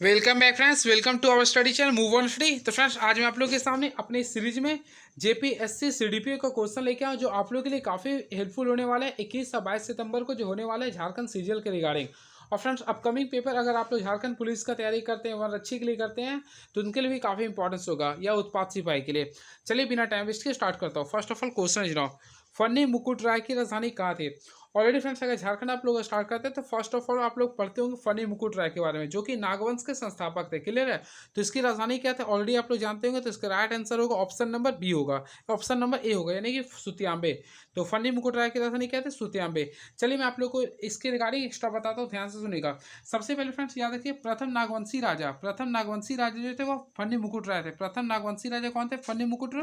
Welcome back friends, welcome to our study channel move on study. तो friends, आज मैं आप लोगों के सामने अपने सीरीज में जेपीएससी सीडीपीओ का क्वेश्चन लेके आऊँ जो आप लोगों के लिए काफ़ी हेल्पफुल होने वाला है। 21 से 22 सितंबर को जो होने वाला है झारखंड सीजीएल के रिगार्डिंग। और फ्रेंड्स, अपकमिंग पेपर अगर आप लोग झारखंड पुलिस का तैयारी करते हैं, वन अच्छी के लिए करते हैं, तो उनके लिए भी काफ़ी इंपॉर्टेंस होगा, या उत्पाद सिपाही के लिए। चलिए बिना टाइम वेस्ट के स्टार्ट करता हूँ। First of all question is now, funny मुकुट राय की राजधानी कहाँ थी? ऑलरेडी फ्रेंड्स, अगर झारखंड आप लोग स्टार्ट करते हैं तो फर्स्ट ऑफ ऑल आप लोग पढ़ते होंगे फनी मुकुट राय के बारे में, जो कि नागवंश के संस्थापक थे। क्लियर है? तो इसकी राजधानी क्या थे ऑलरेडी आप लोग जानते होंगे। तो इसका राइट आंसर होगा ऑप्शन नंबर बी होगा, ऑप्शन नंबर ए होगा, यानी कि सुतियांबे। तो फनी मुकुट राय की राजधानी क्या थे? सुतियांबे। चलिए मैं आप लोग को इसके रिगार्डिंग एक्स्ट्रा बताता हूँ, ध्यान से सुनिएगा। सबसे पहले फ्रेंड्स याद रखिए, प्रथम नागवंशी राजा जो थे वो फनी मुकुट राय थे। प्रथम नागवंशी राजा कौन थे? फनी मुकुट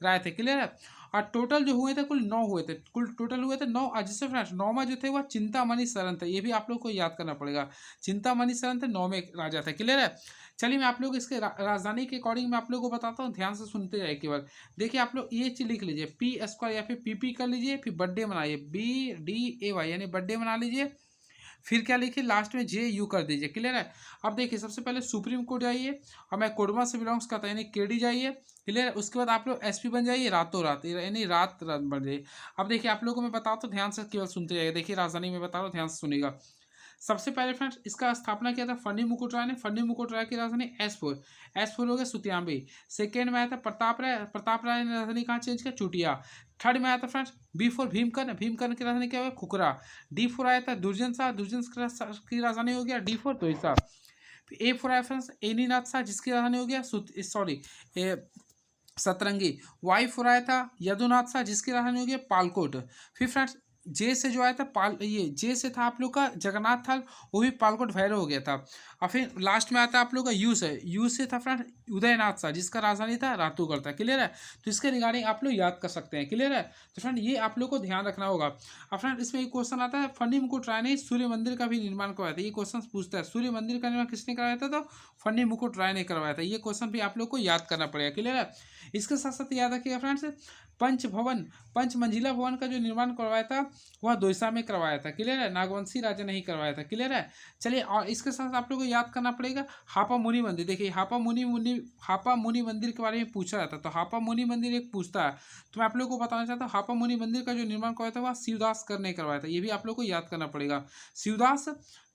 राय थे। क्लियर है? और टोटल जो हुए थे कुल 9 हुए थे, कुल टोटल हुए थे 9। जिससे फ्रेंड्स 9वां जो थे वह चिंतामणि शरण थे। ये भी आप लोग को याद करना पड़ेगा, चिंतामणि शरण थे, 9वें राजा थे। क्लियर है? चलिए मैं आप लोग इसके राजधानी के अकॉर्डिंग मैं आप लोग को बताता हूँ, ध्यान से सुनते जाइए केवल। देखिए आप लोग ये चीज लिख लीजिए, पी स्क्वायर या फिर पीपी कर लीजिए, फिर बर्थडे मनाइए, BDAY यानी बर्थडे मना लीजिए। फिर क्या लिखिए, लास्ट में JU कर दीजिए। क्लियर है? अब देखिए सबसे पहले सुप्रीम कोर्ट जाइए, और मैं कोडमा से बिलोंग्स करता यानी KD जाइए। क्लियर है? उसके बाद आप लोग SP बन जाइए रातों रात, यानी रात रात बन जाइए। अब देखिए आप लोगों को मैं बताता हूँ, ध्यान से केवल सुनते जाइए। देखिए राजधानी में बता रहा हूँ, ध्यान से सुनिएगा। सबसे पहले फ्रेंड्स इसका स्थापना किया था फनी मुकुट राय ने। फनी मुकुट राय की राजधानी एस फोर हो गया सुतियांबे। सेकेंड में आया था प्रताप राय ने राजधानी कहाँ चेंज किया? चुटिया। थर्ड में आया था फ्रेंड्स B4 भीमकर्ण की राजधानी क्या हुआ? खुखरा। D4 आया था दुर्जन की राजधानी हो गया D4 तो ऐसा। A4 आया फ्रेंड्स एनीनाथ शाह, जिसकी राजधानी हो गया सॉरी सतरंगी। Y4 आया था यदुनाथ शाह, जिसकी राजधानी हो गया पालकोट। फिर फ्रेंड्स जे से जो आया था ये जे से था आप लोग का जगन्नाथ थल, वो भी पालकोट भैरव हो गया था। और फिर लास्ट में आता है आप लोग का यू से था फ्रेंड उदयनाथ शाह, जिसका राजधानी था रातूगढ़ था। क्लियर है? तो इसके रिगार्डिंग आप लोग याद कर सकते हैं। क्लियर है? तो फ्रेंड ये आप लोग को ध्यान रखना होगा। और फ्रेंड इसमें एक क्वेश्चन आता है, फनी मुकुट राय ने सूर्य मंदिर का भी निर्माण करवाया था। ये क्वेश्चन पूछता है सूर्य मंदिर का निर्माण किसने करवाया था? तो फनी मुकुट राय ने करवाया था। ये क्वेश्चन भी आप लोग को याद करना पड़ेगा। क्लियर है? इसके साथ साथ याद रखिएगा फ्रेंड्स, पंच मंजिला भवन का जो निर्माण करवाया था वह दोसा में करवाया था। क्लियर है? नागवंशी राजा नहीं करवाया था। क्लियर है? चलिए, और इसके साथ आप लोगों को याद करना पड़ेगा हापा मुनि मंदिर। देखिए हापा मुनि मंदिर के बारे में पूछा जाता है, तो हापा मुनि मंदिर एक पूछता है। तो मैं आप लोगों को बताना चाहता हूँ, हापा मुनि मंदिर का जो निर्माण करवाया था वह शिवदास कर ने करवाया था। ये भी आप लोग को याद करना पड़ेगा, शिवदास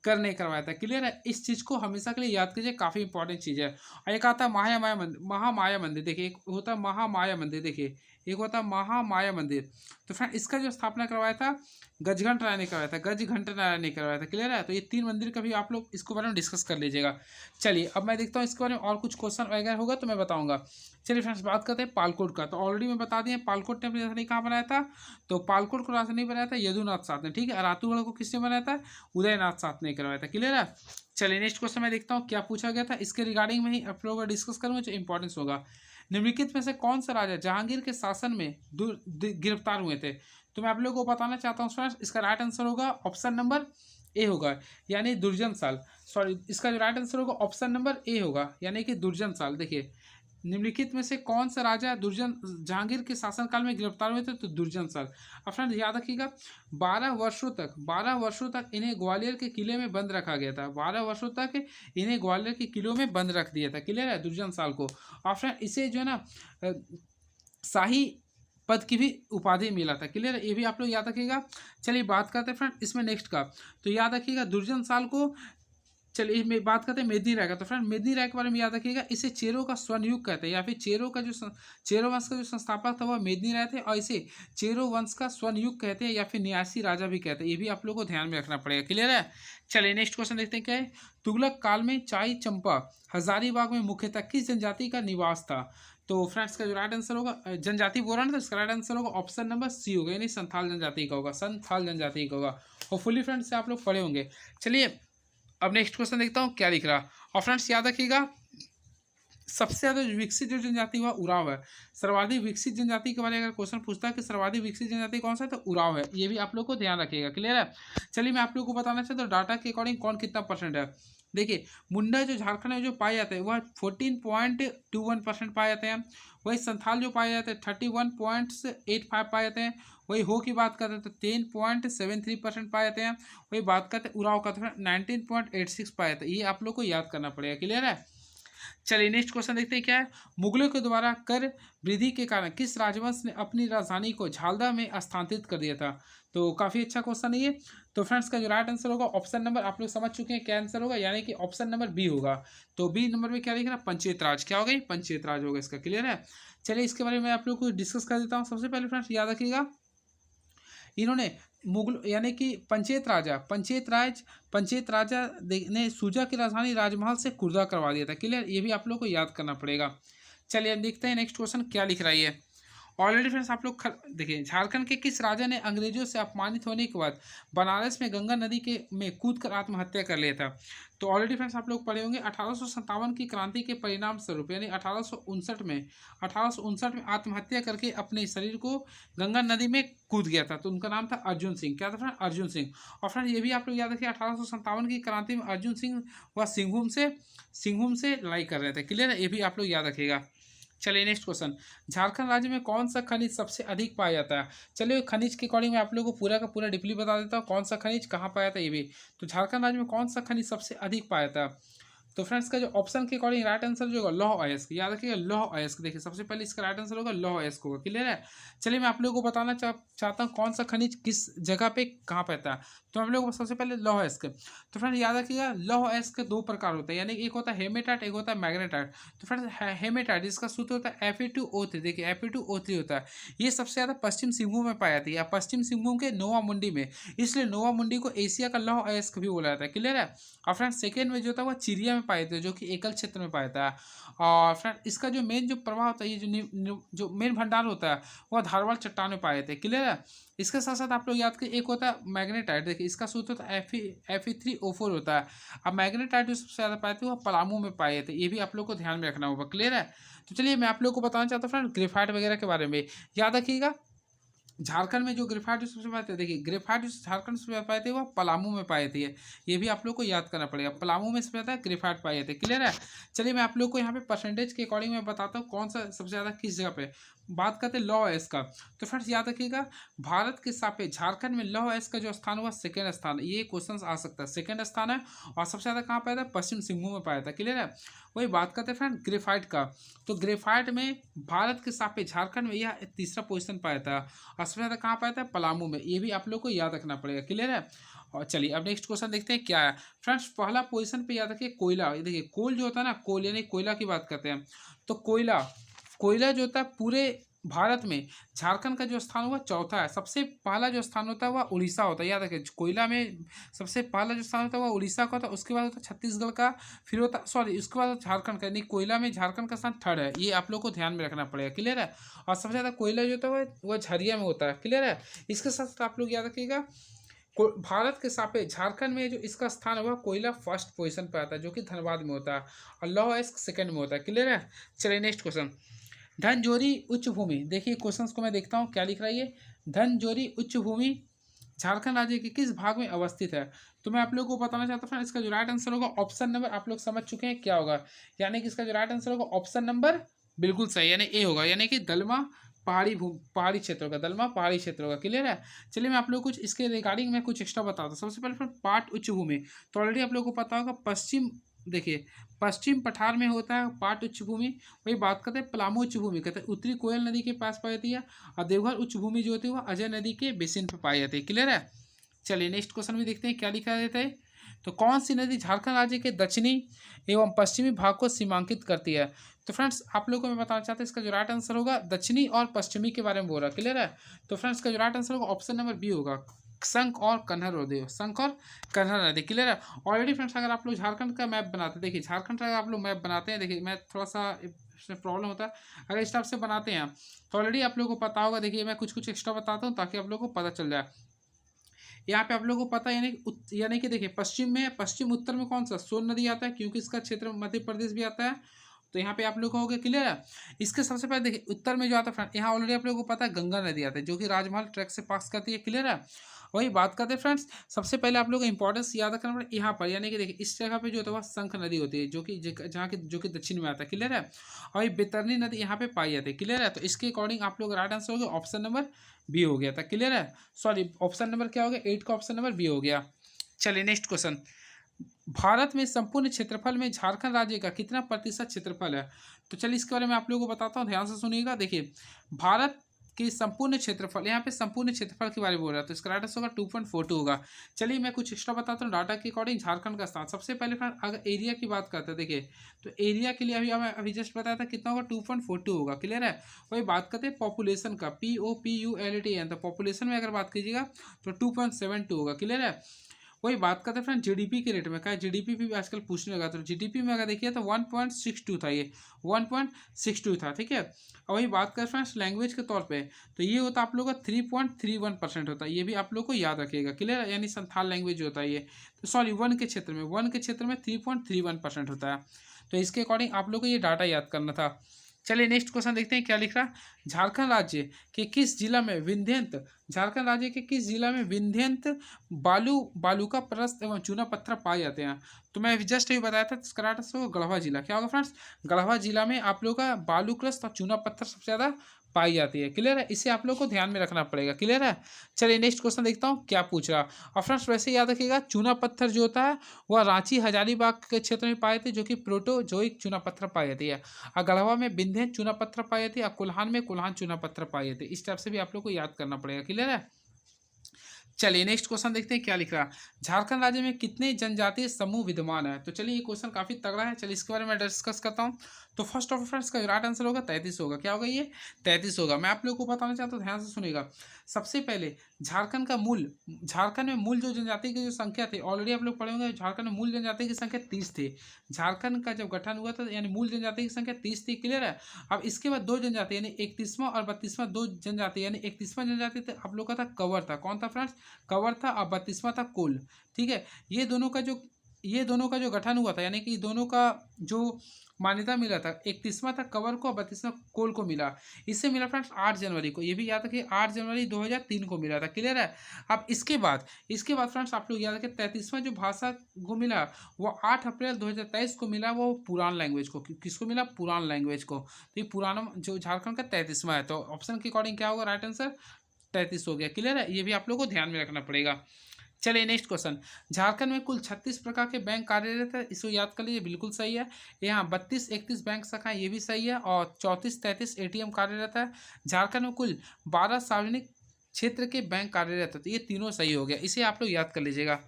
कर ने करवाया था। क्लियर है? इस चीज को हमेशा के लिए याद कीजिए, काफी इंपॉर्टेंट चीज है। और एक आता है महामाया मंदिर। देखिए एक होता है महामाया मंदिर, देखिए एक होता है महामाया मंदिर। तो फ्रेंड इसका जो स्थापना करवाया था गजघंट राय ने करवाया था, गजघंट राय ने करवाया था। क्लियर है? तो ये 3 मंदिर का भी आप लोग इसके बारे में डिस्कस कर लीजिएगा। चलिए अब मैं देखता हूँ इसके बारे में और कुछ क्वेश्चन वगैरह होगा तो मैं बताऊंगा। चलिए फ्रेंड्स बात करते हैं पालकोट का। तो ऑलरेडी मैं बता दिया पालकोट ने अपनी राजधानी कहाँ बनाया था? तो पालकोट को राजधानी बनाया था यदुनाथ साथ ने। ठीक है? रातूगढ़ को किसने बनाया था? उदयनाथ साथ ने करवाया था। क्लियर है? चलिए नेक्स्ट क्वेश्चन मैं देखता हूँ क्या पूछा गया था, इसके रिगार्डिंग में ही आप लोगों को डिस्कस करूँगा जो इंपॉर्टेंस होगा। निम्नलिखित में से कौन सा राजा जहांगीर के शासन में गिरफ्तार हुए थे? तो मैं आप लोगों को बताना चाहता हूँ फ्रेंड्स, इसका राइट आंसर होगा ऑप्शन नंबर ए होगा, यानी दुर्जन साल। सॉरी, इसका जो राइट आंसर होगा ऑप्शन नंबर ए होगा, यानी कि दुर्जन साल। देखिए निम्नलिखित में से कौन सा राजा दुर्जन जहांगीर के शासनकाल में गिरफ्तार हुए थे? तो दुर्जन साल। अब फ्रेंड याद रखिएगा 12 वर्षों तक इन्हें ग्वालियर के किले में बंद रखा गया था। 12 वर्षों तक इन्हें ग्वालियर के किलों में बंद रख दिया था। क्लियर है? दुर्जन साल को। और फ्रेंड इसे जो है ना शाही पद की भी उपाधि मिला था। क्लियर है? ये भी आप लोग याद रखिएगा। चलिए बात करते हैं फ्रेंड इसमें नेक्स्ट का। तो याद रखिएगा दुर्जन साल को। चलिए मैं बात करते हैं मेदिनी राय का। तो फ्रेंड मेदिनी राय के बारे में याद रखिएगा, इसे चेरों का स्वनयुग कहते हैं, या फिर चेरो वंश का जो संस्थापक था वह मेदिनी राय थे, और इसे चेरो वंश का स्वनयुग कहते हैं, या फिर न्यासी राजा भी कहते हैं। ये भी आप लोगों को ध्यान में रखना पड़ेगा। क्लियर है? चलिए नेक्स्ट क्वेश्चन देखते हैं क्या है। तुगलक काल में चाई चंपा हजारीबाग में मुख्यतः किस जनजाति का निवास था? तो फ्रेंड्स का जो राइट आंसर होगा जनजाति बोल रहा ना, तो इसका राइट आंसर होगा ऑप्शन नंबर सी होगा, यानी संथाल जनजाति का होगा, संथाल जनजाति का होगा। होपफुली फ्रेंड्स से आप लोग पढ़े होंगे। चलिए अब नेक्स्ट क्वेश्चन देखता हूँ क्या दिख रहा। और फ्रेंड्स याद रखिएगा सबसे ज़्यादा विकसित जो जनजाति हुआ उराव है। सर्वाधिक विकसित जनजाति के बारे में अगर क्वेश्चन पूछता है कि सर्वाधिक विकसित जनजाति कौन सा है, तो उराव है। ये भी आप लोग को ध्यान रखिएगा। क्लियर है? चलिए मैं आप लोग को बताना चाहता हूँ डाटा के अकॉर्डिंग कौन कितना परसेंट है। देखिए मुंडा जो झारखंड में जो पाए जाते हैं वह 14.21% पाए जाते हैं। वही संथाल जो पाए जाते हैं 31.85 पाए जाते हैं। वही हो की बात करते हैं तो 10.73% पाए जाते हैं। वही बात करते हैं उराव का तो 19.86 पाए जाते हैं। ये आप लोग को याद करना पड़ेगा। क्लियर है। चलिए नेक्स्ट क्वेश्चन देखते हैं क्या है। मुगलों के द्वारा कर वृद्धि के कारण किस राजवंश ने अपनी राजधानी को झालदा में स्थानांतरित कर दिया था। तो काफी अच्छा क्वेश्चन है ये। तो फ्रेंड्स का जो राइट आंसर होगा ऑप्शन नंबर, आप लोग समझ चुके हैं क्या आंसर होगा, यानी कि ऑप्शन नंबर बी होगा। तो बी नंबर में क्या लिखना, पंचायत राज। क्या हो गई, पंचायत राज होगा इसका। क्लियर है। चलिए इसके बारे में आप लोग को डिस्कस कर देता हूँ। सबसे पहले फ्रेंड्स याद रखिएगा, इन्होंने मुगल यानी कि पंचायत राजा ने सूजा की राजधानी राजमहल से खुर्दा करवा दिया था। क्लियर, ये भी आप लोग को याद करना पड़ेगा। चलिए अब देखते हैं नेक्स्ट क्वेश्चन क्या लिख रहा है ये। ऑलरेडी फ्रेंड्स आप लोग देखिए, झारखंड के किस राजा ने अंग्रेजों से अपमानित होने के बाद बनारस में गंगा नदी के में कूद कर आत्महत्या कर लिया था। तो ऑलरेडी फ्रेंड्स आप लोग पढ़े होंगे 1857 की क्रांति के परिणाम स्वरूप, यानी 1859 में आत्महत्या करके अपने शरीर को गंगा नदी में कूद गया था। तो उनका नाम था अर्जुन सिंह। क्या था फ्रेंड, अर्जुन सिंह। और फ्रेंड ये भी आप लोग याद रखिए, 1857 की क्रांति में अर्जुन सिंह वह सिंहभूम से लड़ाई कर रहे थे। क्लियर है, ये भी आप लोग याद रखिएगा। चलिए नेक्स्ट क्वेश्चन, झारखंड राज्य में कौन सा खनिज सबसे अधिक पाया जाता है। चलिए खनिज के अकॉर्डिंग मैं आप लोगों को पूरा का पूरा डीपली बता देता हूँ, कौन सा खनिज कहाँ पाया जाता है ये भी। तो झारखंड राज्य में कौन सा खनिज सबसे अधिक पाया जाता है। तो फ्रेंड्स का जो ऑप्शन के अकॉर्डिंग राइट आंसर जो होगा लौह अयस्क। याद रखिएगा लौह अयस्क। देखिए सबसे पहले इसका राइट आंसर होगा लौह अयस्क होगा। क्लियर है। चलिए मैं आप लोगों को बताना चाहता हूँ कौन सा खनिज किस जगह पे कहाँ पाता है। तो हम लोग सबसे पहले लौह अयस्क। तो फ्रेंड्स याद रखिएगा लौह अयस्क के दो प्रकार होते हैं, यानी एक होता है हेमेटाइट, एक होता है मैग्नेटाइट। तो फ्रेंड्स हेमेटाइट इसका सूत्र होता है Fe2O3। देखिए Fe2O3 होता है। ये सबसे ज़्यादा पश्चिम सिंहभूम में पाया जाती है, पश्चिम सिंहभूम के नोवा मुंडी में, इसलिए नोवा मुंडी को एशिया का लौह अयस्क भी बोला जाता है। क्लियर है। और फ्रेंड सेकेंड में जो था वह चिरिया में पाए थे, जो कि एकल क्षेत्र में पाया था। और फ्रेंड इसका जो मेन जो प्रभाव होता है, ये जो मेन भंडार होता है वह धारवाड़ चट्टान में पाए थे। क्लियर है। इसके साथ साथ आप लोग याद करें एक होता है मैग्नेटाइट। देखिए इसका सूत्र होता है Fe3O4 होता है। अब मैग्नेटाइट जो सबसे ज़्यादा पाए थे वह पलामू में पाए थे। ये भी आप लोग को ध्यान में रखना होगा। क्लियर है। तो चलिए मैं आप लोग को बताना चाहता हूँ फ्रेंड ग्रेफाइट वगैरह के बारे में। याद रखिएगा झारखंड में जो ग्रेफाइट जो सबसे पाए थे, देखिए ग्रेफाइट जो झारखंड से पाए थे वह पलामू में पाए थे। ये भी आप लोग को याद करना पड़ेगा, पलामू में सबसे ज़्यादा ग्रेफाइट पाए थे। क्लियर है। चलिए मैं आप लोग को यहाँ पे परसेंटेज के अकॉर्डिंग मैं बताता हूँ कौन सा सबसे ज़्यादा किस जगह पे। बात करते हैं लौह अयस्क का। तो फ्रेंड्स याद रखिएगा भारत के सापेक्ष झारखंड में लौह अयस्क का जो स्थान हुआ सेकेंड स्थान, ये क्वेश्चन आ सकता है, सेकेंड स्थान है। और सबसे ज़्यादा कहाँ पाया था, पश्चिम सिंहभूम में पाया था। क्लियर है। वही बात करते हैं फ्रेंड ग्रेफाइट का। तो ग्रेफाइट में भारत के सापेक्ष झारखंड में यह तीसरा पोजीशन पाया था। और सबसे ज़्यादा कहाँ पाया था, पलामू में। ये भी आप लोग को याद रखना पड़ेगा। क्लियर है। और चलिए अब नेक्स्ट क्वेश्चन देखते हैं क्या है। फ्रेंड्स पहला पोजीशन पे याद रखिए कोयला। ये देखिए कोल जो होता है ना, कोल यानी कोयला की बात करते हैं। तो कोयला जो होता है पूरे भारत में झारखंड का जो स्थान हुआ चौथा है। सबसे पहला जो स्थान होता है वह उड़ीसा होता है। याद रखिए कोयला में सबसे पहला जो स्थान होता है वह उड़ीसा का होता है, उसके बाद होता है छत्तीसगढ़ का, फिर होता सॉरी उसके बाद झारखंड का, यानी कोयला में झारखंड का स्थान थर्ड है। ये आप लोग को ध्यान में रखना पड़ेगा। क्लियर है। और सबसे ज़्यादा कोयला जो होता है वह झरिया में होता है। क्लियर है। इसके साथ साथ आप लोग याद रखिएगा भारत के सापेक्ष झारखंड में जो इसका स्थान है वह कोयला फर्स्ट पोजीशन पर आता है, जो कि धनबाद में होता है। और लौह अयस्क सेकंड में होता है। क्लियर है। चलिए नेक्स्ट क्वेश्चन, धनजोरी उच्च भूमि। देखिए क्वेश्चंस को मैं देखता हूँ क्या लिख रहा है ये। धनजोरी उच्च भूमि झारखंड राज्य के किस भाग में अवस्थित है। तो मैं आप लोगों को बताना चाहता हूँ इसका जो राइट आंसर होगा ऑप्शन नंबर, आप लोग समझ चुके हैं क्या होगा, यानी कि इसका जो राइट आंसर होगा ऑप्शन नंबर बिल्कुल सही, यानी ए होगा, यानी कि दलमा पहाड़ी क्षेत्र होगा, दलमा पहाड़ी क्षेत्र होगा। क्लियर है। चलिए मैं आप लोग कुछ इसके रिगार्डिंग में कुछ एक्स्ट्रा बताता हूँ। सबसे पहले पाट उच्च भूमि, तो ऑलरेडी आप लोगों को पता होगा पश्चिम पठार में होता है पाट उच्च भूमि। वही बात करते हैं पलामू उच्च भूमि, कहते हैं उत्तरी कोयल नदी के पास पाई जाती है। और देवघर उच्च भूमि जो होती है वह अजय नदी के बेसिन पर पाई जाती है। क्लियर है। चलिए नेक्स्ट क्वेश्चन भी देखते हैं क्या लिखा रहता है। तो कौन सी नदी झारखंड राज्य के दक्षिणी एवं पश्चिमी भाग को सीमांकित करती है। तो फ्रेंड्स आप लोगों को मैं बताना चाहता हूँ इसका जो राइट आंसर होगा दक्षिणी और पश्चिमी के बारे में बोल रहा है। क्लियर है। तो फ्रेंड्स का जो राइट आंसर होगा ऑप्शन नंबर बी होगा, शंख और कन्हर नदी, शंख और कन्हर नदी। क्लियर है। ऑलरेडी फ्रेंड्स अगर आप लोग झारखंड का मैप बनाते हैं, देखिए झारखंड का आप लोग मैप बनाते हैं, देखिए मैं थोड़ा सा इसमें प्रॉब्लम होता है, अगर इस टाइप से बनाते हैं तो ऑलरेडी आप लोगों को पता होगा। देखिए मैं कुछ एक्स्ट्रा बताता हूँ ताकि आप लोगों को पता चल जाए। यहाँ पे आप लोगों को पता है, यानी कि देखिए पश्चिम उत्तर में कौन सा सोन नदी आता है, क्योंकि इसका क्षेत्र मध्य प्रदेश भी आता है। तो यहाँ पे आप लोग कहोगे क्लियर है। इसके सबसे पहले देखिए उत्तर में जो आता है फ्रेंड, यहाँ ऑलरेडी आप लोगों को पता है गंगा नदी आता है जो कि राजमहल ट्रैक से पास करती है, क्लियर है। वही बात करते हैं फ्रेंड्स, सबसे पहले आप लोग को इंपॉर्टेंस याद रखना पड़ेगा यहाँ पर, यानी कि देखिए इस जगह पे जो होता है वह शंख नदी होती है जो कि जहाँ की जो कि दक्षिण में आता है, क्लियर है। और ये बैतरनी नदी यहाँ पे पाई जाती है, क्लियर है। तो इसके अकॉर्डिंग आप लोग राइट आंसर हो गया ऑप्शन नंबर बी हो गया था, क्लियर है। सॉरी ऑप्शन नंबर क्या हो गया, 8 का ऑप्शन नंबर बी हो गया। चलिए नेक्स्ट क्वेश्चन, भारत में संपूर्ण क्षेत्रफल में झारखंड राज्य का कितना प्रतिशत क्षेत्रफल है। तो चलिए इसके बारे में आप लोगों को बताता हूँ, ध्यान से सुनिएगा। देखिए भारत के संपूर्ण क्षेत्रफल, यहाँ पे संपूर्ण क्षेत्रफल के बारे में बोल रहा है, तो इसका राइट आंसर होगा 2.42 होगा। चलिए मैं कुछ एक्स्ट्रा बताता हूँ डाटा के अकॉर्डिंग झारखंड का स्थान। सबसे पहले फ्रेंड अगर एरिया की बात करते हैं, देखिए तो एरिया के लिए अभी जस्ट बताया था कितना होगा, 2.42 होगा, क्लियर है। वही बात करते हैं पॉपुलेशन का, POPULATN, तो पॉपुलेशन में अगर बात कीजिएगा तो 2.72 होगा, क्लियर है। वही बात करते हैं फ्रेंड जीडीपी के रेट में, क्या जीडीपी भी आजकल पूछने लगा, तो जीडीपी में अगर देखिए तो 1.62 था, ये 1.62 था, ठीक है। और वही बात करें फ्रेंड्स लैंग्वेज के तौर पे, तो ये होता है आप लोगों का 3.31% होता है, ये भी आप लोग को याद रखिएगा, क्लियर है। यानी संथाल लैंग्वेज होता है ये, तो सॉरी वन के क्षेत्र में 3.31% होता है। तो इसके अकॉर्डिंग आप लोग को ये डाटा याद करना था। चलिए नेक्स्ट क्वेश्चन देखते हैं क्या लिख रहा है। झारखंड राज्य के किस जिला में विंध्यंत, झारखंड राज्य के किस जिला में विंध्यंत बालू का प्रस्थ एवं चूना पत्थर पाए जाते हैं। तो मैं जस्ट अभी बताया था कर्नाटक से गढ़वा जिला, क्या होगा फ्रेंड्स, गढ़वा जिला में आप लोग का बालू क्रस्ट और चूना पत्थर सबसे ज़्यादा पाई जाती है, क्लियर है। इसे आप लोग को ध्यान में रखना पड़ेगा, क्लियर है। चलिए नेक्स्ट क्वेश्चन देखता हूँ क्या पूछ रहा। और फ्रेंड्स वैसे याद रखिएगा चूना पत्थर जो होता है वह रांची हजारीबाग के क्षेत्र में पाए थे, जो कि प्रोटोजोइक चूना पत्थर पाई जाती है। और गढ़वा में विंध्यन चूना पत्थर पाई जाती है, और कोल्हान में कोल्हान चूना पत्थर पाई जाती है। इस टाइप से भी आप लोग को याद करना पड़ेगा, क्लियर है। चलिए नेक्स्ट क्वेश्चन देखते हैं क्या लिख रहा है। झारखंड राज्य में कितने जनजातीय समूह विद्यमान है। तो चलिए ये क्वेश्चन काफी तगड़ा है, चलिए इसके बारे में डिस्कस करता हूँ। तो फर्स्ट ऑफ फ्रेंड्स का राइट आंसर होगा 33 होगा, क्या होगा ये 33 होगा। मैं आप लोगों को बताना चाहता हूँ, ध्यान से सुनिएगा। सबसे पहले झारखंड में मूल जो जनजाति की जो संख्या थी, ऑलरेडी आप लोग पढ़े होंगे, झारखंड में मूल जनजाति की संख्या 30 थी। झारखंड का जब गठन हुआ था यानी मूल जनजाति की संख्या 30 थी, क्लियर है। अब इसके बाद दो जनजाति यानी 31वां और 32वां दो जनजाति, यानी 31वां जनजाति थे आप लोग का था कंवर था, कौन था फ्रेंड्स, कंवर था, और 32वां था कोल, ठीक है। ये दोनों का जो गठन हुआ था, यानी कि दोनों का जो मान्यता मिला था, 31वां था कंवर को और 32वां कोल को मिला। इससे मिला फ्रेंड्स 8 जनवरी को, ये भी याद रखिए 8 जनवरी 2003 को मिला था, क्लियर है। अब इसके बाद फ्रेंड्स आप लोग याद रखिए 33वां जो भाषा को मिला वो 8 अप्रैल 2023 को मिला, वो पुरान लैंग्वेज को, किसको मिला, पुरान लैंग्वेज को। तो ये पुराना जो झारखंड का 33वां है, तो ऑप्शन के अकॉर्डिंग क्या होगा राइट आंसर 33 हो गया, क्लियर है। ये भी आप लोग को ध्यान में रखना पड़ेगा। चलिए नेक्स्ट क्वेश्चन, झारखंड में कुल 36 प्रकार के बैंक कार्यरत है, इसको याद कर लीजिए, बिल्कुल सही है। यहाँ 32-31 बैंक शाखाएं, ये भी सही है, और 34-33 ATM कार्यरत है। झारखंड में कुल 12 सार्वजनिक क्षेत्र के बैंक कार्यरत है, तो ये तीनों सही हो गया, इसे आप लोग याद कर लीजिएगा।